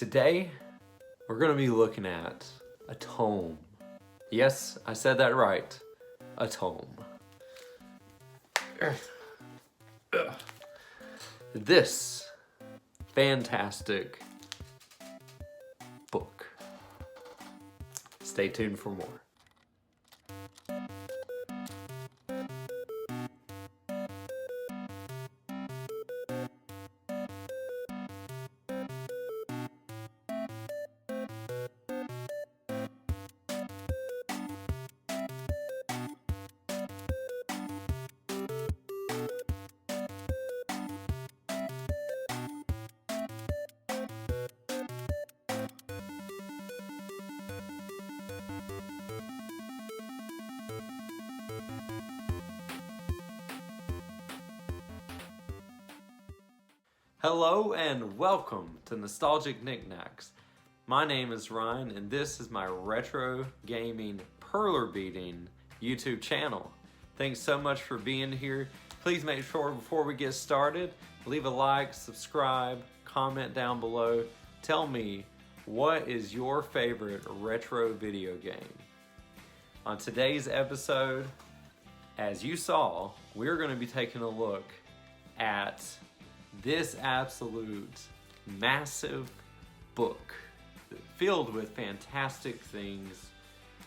Today, we're going to be looking at a tome. Yes, I said that right. A tome. This fantastic book. Stay tuned for more. Hello and welcome to Nostalgic Nick-Nacks. My name is Ryan and this is my retro gaming perler beating YouTube channel. Thanks so much for being here. Please make sure before we get started, leave a like, subscribe, comment down below. Tell me, what is your favorite retro video game? On today's episode, as you saw, we're going to be taking a look at this absolute massive book filled with fantastic things,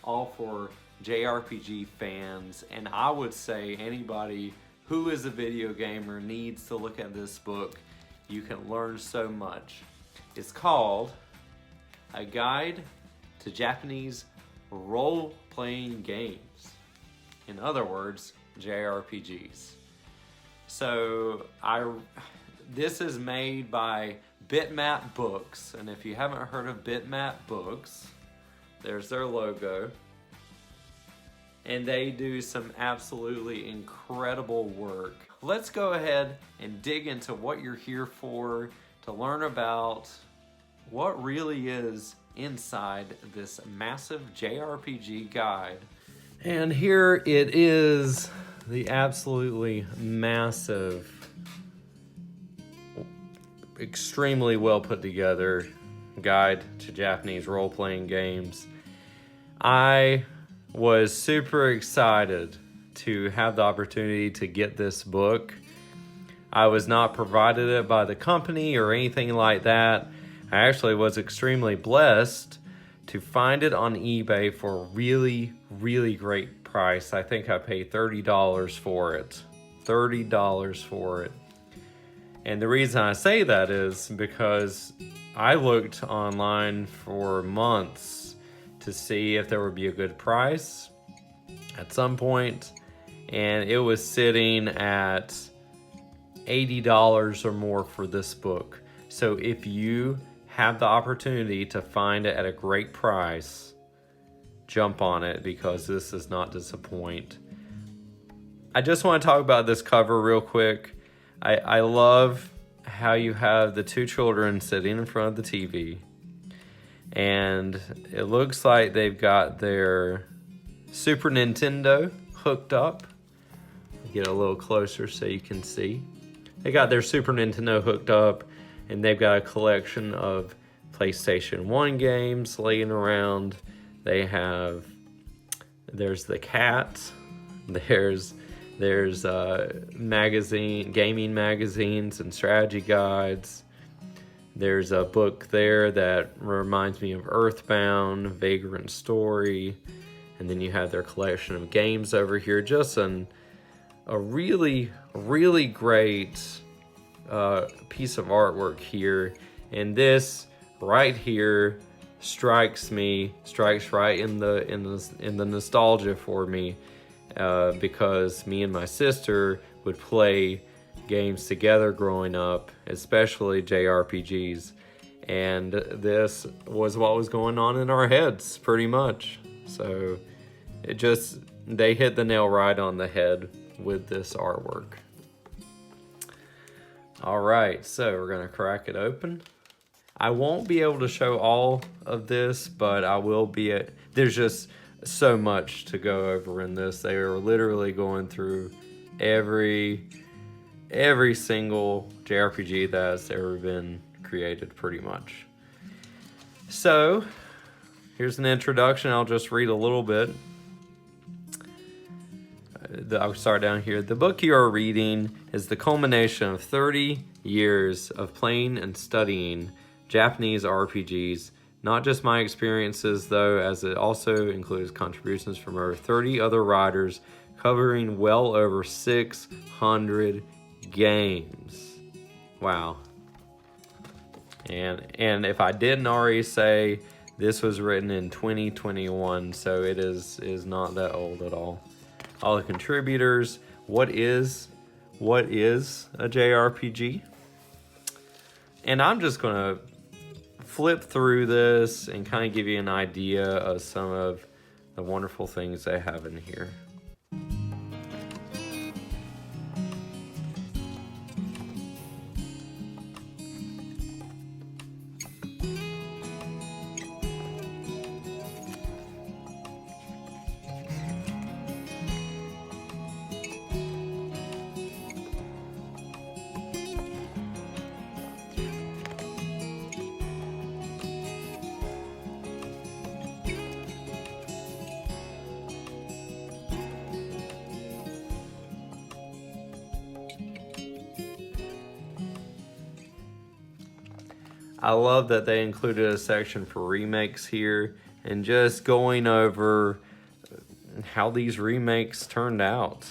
all for JRPG fans, and I would say anybody who is a video gamer needs to look at this book. You can learn so much. It's called A Guide to Japanese Role-Playing Games. In other words, JRPGs. So this is made by Bitmap Books, and if you haven't heard of Bitmap Books, there's their logo. And they do some absolutely incredible work. Let's go ahead and dig into what you're here for, to learn about what really is inside this massive JRPG guide. And here it is, the absolutely massive, extremely well put together guide to Japanese role-playing games. I was super excited to have the opportunity to get this book. I was not provided it by the company or anything like that. I actually was extremely blessed to find it on eBay for a really, really great price. I think I paid $30 for it. $30 for it. And the reason I say that is because I looked online for months to see if there would be a good price at some point, and it was sitting at $80 or more for this book. So if you have the opportunity to find it at a great price, jump on it, because this does not disappoint. I just want to talk about this cover real quick. I love how you have the two children sitting in front of the TV, and it looks like they've got their Super Nintendo hooked up. Get a little closer so you can see. They got their Super Nintendo hooked up, and they've got a collection of PlayStation 1 games laying around. There's the cat, there's gaming magazines and strategy guides. There's a book there that reminds me of Earthbound, Vagrant Story, and then you have their collection of games over here. Just a really, really great piece of artwork here. And this right here strikes right in the nostalgia for me. Because me and my sister would play games together growing up, especially JRPGs, and this was what was going on in our heads pretty much. So they hit the nail right on the head with this artwork. All right, so we're gonna crack it open. I won't be able to show all of this, but I will be there's just so much to go over in this. They are literally going through every single JRPG that's ever been created, pretty much. So, here's an introduction. I'll just read a little bit. I'll start down here. The book you are reading is the culmination of 30 years of playing and studying Japanese RPGs. Not just my experiences, though, as it also includes contributions from over 30 other writers covering well over 600 games. Wow. And if I didn't already say, this was written in 2021, so it is not that old at all. All the contributors. What is a JRPG? And I'm just gonna flip through this and kind of give you an idea of some of the wonderful things they have in here. I love that they included a section for remakes here and just going over how these remakes turned out.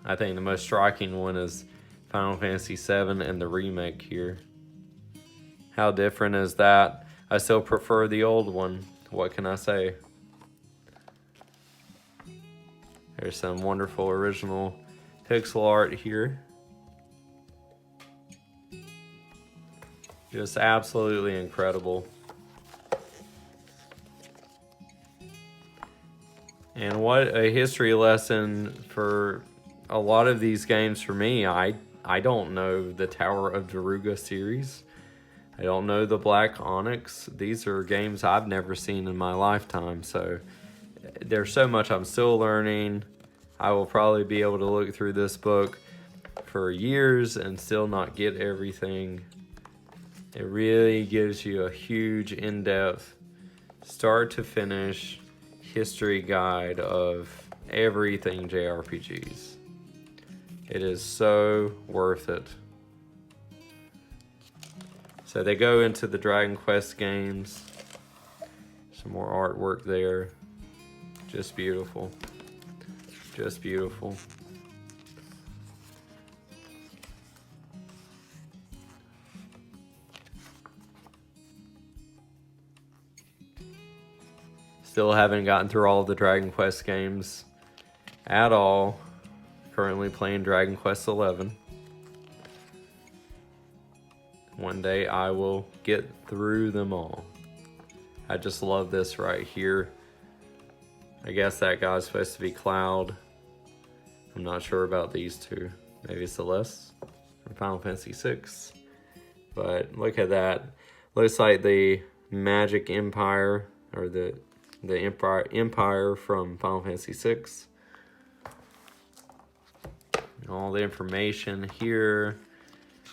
I think the most striking one is Final Fantasy VII and the remake here. How different is that? I still prefer the old one. What can I say? There's some wonderful original pixel art here. Just absolutely incredible. And what a history lesson for a lot of these games for me. I don't know the Tower of Daruga series. I don't know the Black Onyx. These are games I've never seen in my lifetime. So there's so much I'm still learning. I will probably be able to look through this book for years and still not get everything. It really gives you a huge, in-depth, start to finish history guide of everything JRPGs. It is so worth it. So they go into the Dragon Quest games. Some more artwork there. Just beautiful. Just beautiful. Still haven't gotten through all of the Dragon Quest games at all. Currently playing Dragon Quest XI. One day I will get through them all. I just love this right here. I guess that guy's supposed to be Cloud. I'm not sure about these two. Maybe Celeste from Final Fantasy VI. But look at that. Looks like the Magic Empire, or the Empire from Final Fantasy VI. All the information here.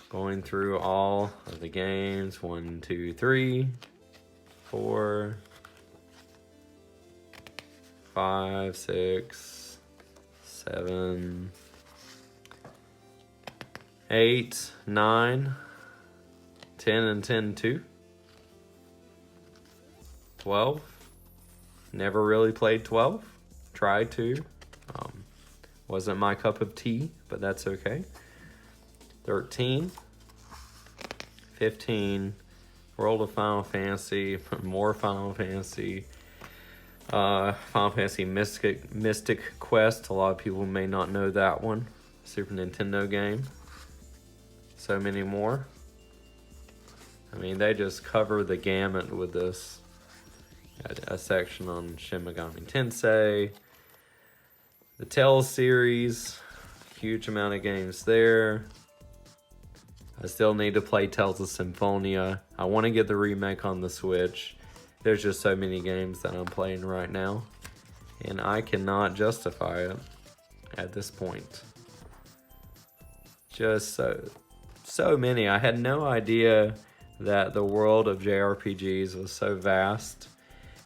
Going through all of the games. 1, 2, 3, 4, 5, 6, 7, 8, 9, 10 and 10-2. 12. Never really played 12. Tried to. Wasn't my cup of tea, but that's okay. 13. 15. World of Final Fantasy. More Final Fantasy. Final Fantasy Mystic Quest. A lot of people may not know that one. Super Nintendo game. So many more. I mean, they just cover the gamut with this. A section on Shin Megami Tensei. The Tales series. Huge amount of games there. I still need to play Tales of Symphonia. I want to get the remake on the Switch. There's just so many games that I'm playing right now. And I cannot justify it at this point. Just so many. I had no idea that the world of JRPGs was so vast.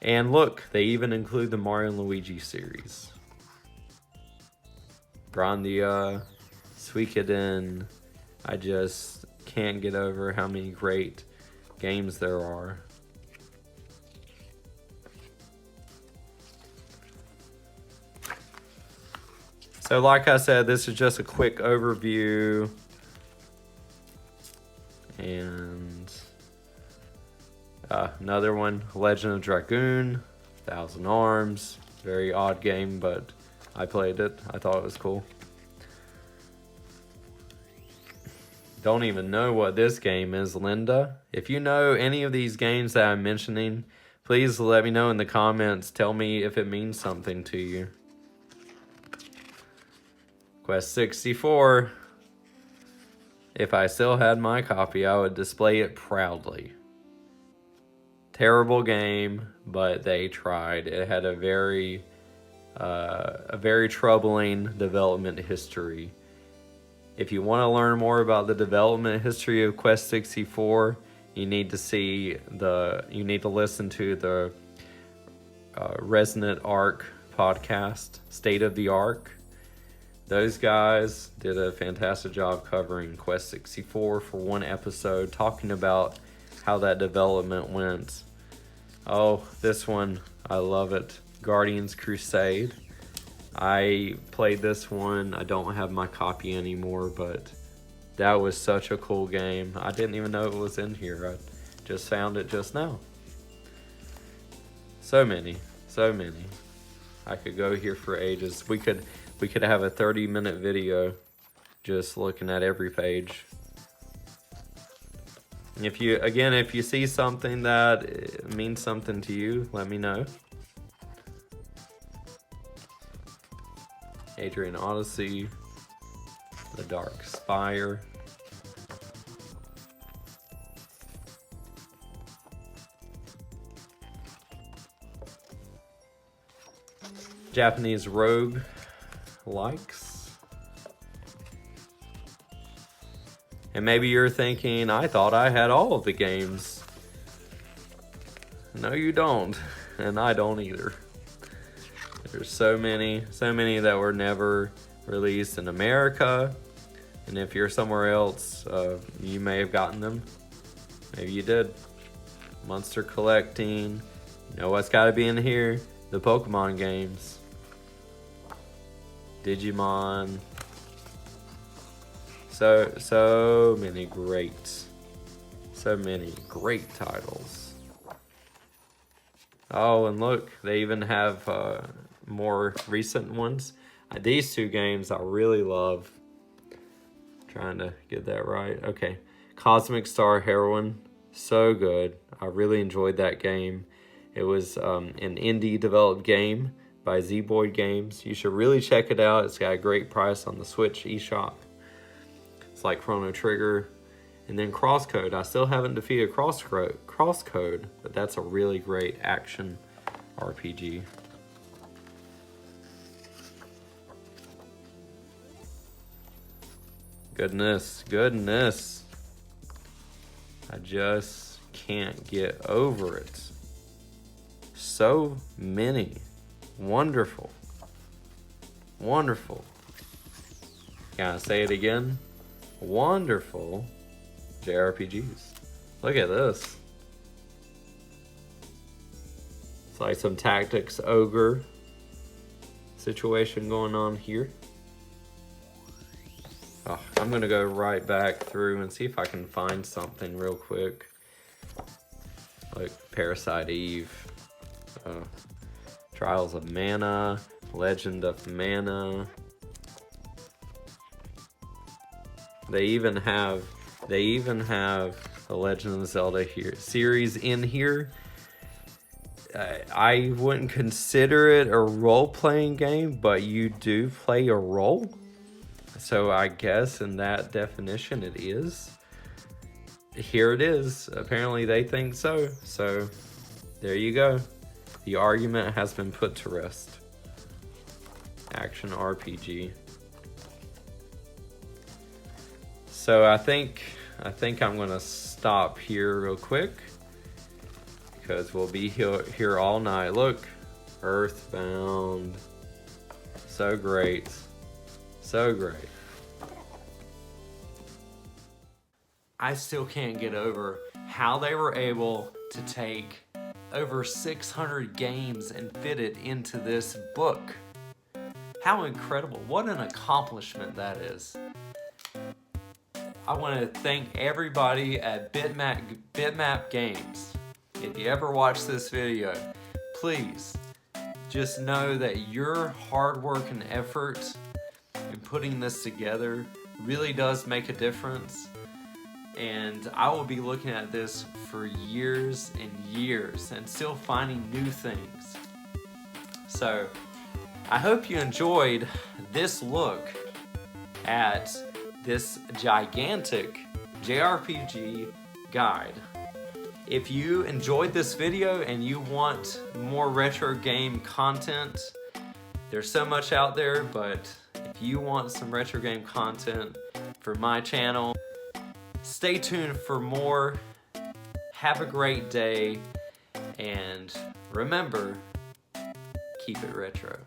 And look, they even include the Mario and Luigi series. Grandia, Suikoden. I just can't get over how many great games there are. So like I said, this is just a quick overview. And another one, Legend of Dragoon, Thousand Arms. Very odd game, but I played it. I thought it was cool. Don't even know what this game is, Linda. If you know any of these games that I'm mentioning, please let me know in the comments. Tell me if it means something to you. Quest 64. If I still had my copy, I would display it proudly. Terrible game, but they tried. It had a very troubling development history. If you want to learn more about the development history of Quest 64, you need to listen to the Resonant Arc podcast, State of the Arc. Those guys did a fantastic job covering Quest 64 for one episode, talking about how that development went. Oh, this one, I love it. Guardians Crusade. I played this one. I don't have my copy anymore, but that was such a cool game. I didn't even know it was in here. I just found it just now. So many. I could go here for ages. We could have a 30-minute video just looking at every page. If you see something that means something to you, let me know. Adrian Odyssey, The Dark Spire. Japanese Rogue likes. And maybe you're thinking, I thought I had all of the games. No, you don't. And I don't either. There's so many that were never released in America. And if you're somewhere else, you may have gotten them. Maybe you did. Monster collecting. You know what's got to be in here? The Pokemon games. Digimon. So many great titles. Oh, and look, they even have more recent ones. These two games I really love. Trying to get that right. Okay. Cosmic Star Heroine. So good. I really enjoyed that game. It was an indie developed game by Z-Boyd Games. You should really check it out. It's got a great price on the Switch eShop. It's like Chrono Trigger. And then Crosscode. I still haven't defeated Crosscode, but that's a really great action RPG. Goodness. I just can't get over it. So many. Wonderful. Can I say it again? Wonderful JRPGs. Look at this. It's like some Tactics Ogre situation going on here. Oh, I'm gonna go right back through and see if I can find something real quick. Like Parasite Eve. Trials of Mana. Legend of Mana. They even have the Legend of Zelda here series in here. I wouldn't consider it a role-playing game, but you do play a role. So I guess in that definition it is. Here it is. Apparently they think so. So there you go. The argument has been put to rest. Action RPG. So I think I think I'm gonna stop here real quick because we'll be here all night. Look, Earthbound. So great. So great. I still can't get over how they were able to take over 600 games and fit it into this book. How incredible. What an accomplishment that is. I want to thank everybody at Bitmap Games. If you ever watch this video, please just know that your hard work and effort in putting this together really does make a difference. And I will be looking at this for years and years and still finding new things. So I hope you enjoyed this look at this gigantic JRPG guide. If you enjoyed this video and you want more retro game content, there's so much out there, but if you want some retro game content for my channel, stay tuned for more. Have a great day, and remember, keep it retro.